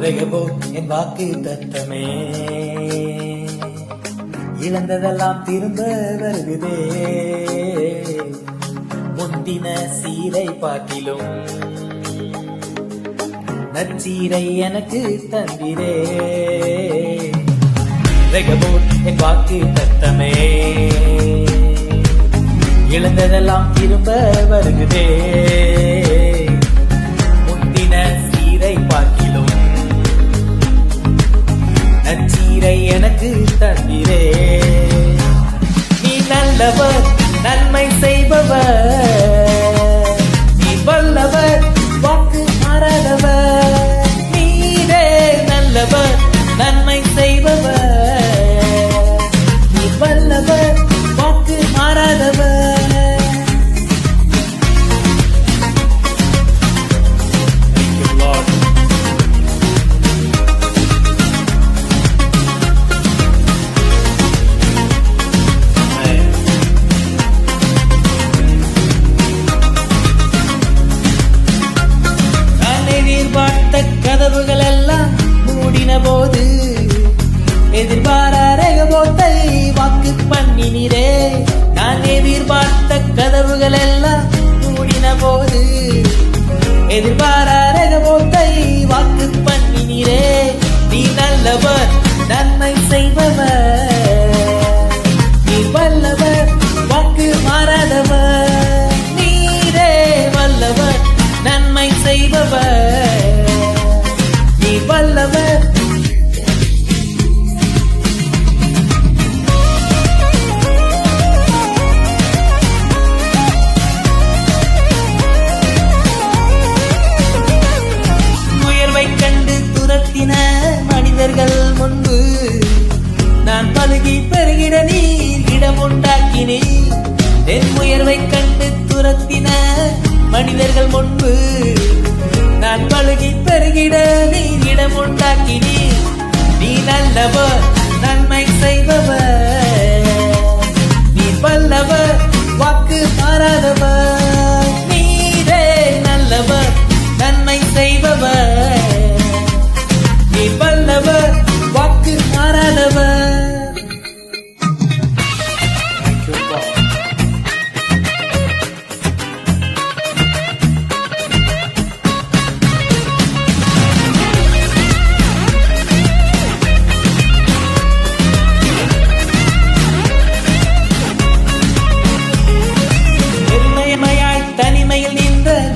வெகபோ என் வாக்கு தத்தமே, இழந்ததெல்லாம் திரும்ப வருகுதே. முந்தின சீரை பாட்டிலும் நச்சீரை எனக்கு தந்திரே. வெகபோ என் வாக்கு தத்தமே, இழந்ததெல்லாம் திரும்ப வருகுதே. முந்தின சீரை பாட்டிலும் நச்சீரை எனக்கு தந்திரே. நீ நல்லவர், நன்மை செய்பவர், நீ வல்லவர், வாக்கு மாறாதவர். நீரே நல்லவர், நன்மை செய்பவர், நீ வல்லவர், வாக்கு மாறாதவர். கதவுகள் எல்லாம் மூடின போது எதிர்பாராரகபோத்தை வாக்கு பண்ணினீரே. நான் எதிர்பார்த்த கதவுகள் எல்லாம் மூடின போது எதிர்பாராரகபோத்தை வாக்கு பண்ணினீரே. நீ நல்லவர், நன்மை செய்பவர், நீ வல்லவர், வாக்கு மாறாதவர். நீரே வல்லவர், நன்மை செய்பவர், வல்லவர். உயர்வை கண்டு துரத்தின மனிதர்கள் முன்பு நான் பழுகி பெருகிட நீர் இடம் உண்டாக்கினேன். என் உயர்வை கண்டு துரத்தின மனிதர்கள் முன்பு நான் பழுகி பெருகிட நீர் இடம் உண்டாக்கினீ. நீ நல்லவர், நன்மை செய்பவர், நீ வல்லவர், வாக்கு மாறாதவர். நீரே நல்லவர், நன்மை செய்பவர், நீ வல்லவர், வாக்கு மாறாதவர்.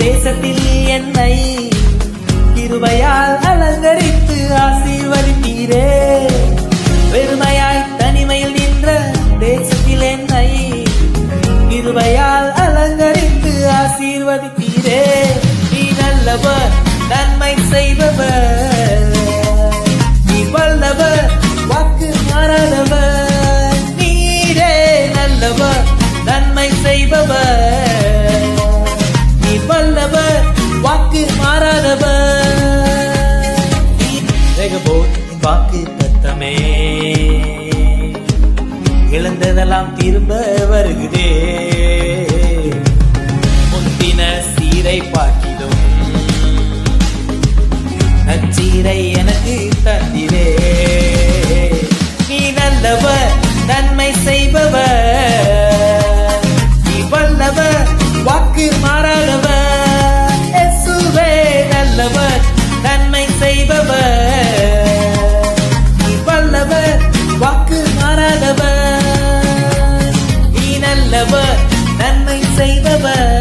தேசத்தில் என்னை கிருபையால் அலங்கரித்து ஆசீர்வதித்தீரே. வெறுமையாய் தனிமையில் நின்ற தேசத்தில் என்னை கிருபையால் அலங்கரித்து ஆசீர்வதித்தீரே. நீ நல்லவர், நன்மை செய்பவர், நீ வல்லவர், வாக்கு மாறாதவர். நீரே நல்லவர், நன்மை செய்பவர், வல்லவர், வாக்கு மாறாதவர். வாக்கு தத்தமே, இழந்ததெல்லாம் திரும்ப வருகுதே. முந்தின சீரை பாட்டிலும் நச்சீரை எனக்கு தந்திரே. நீ நல்லவர், நன்மை செய்பவர், நீ வல்லவர், வாக்கு மாறாதவர். இயேசுவே நல்லவர், நன்மை செய்பவர், நீ வல்லவர், வாக்கு மாறாதவர். நீ நல்லவர், நன்மை செய்பவர்,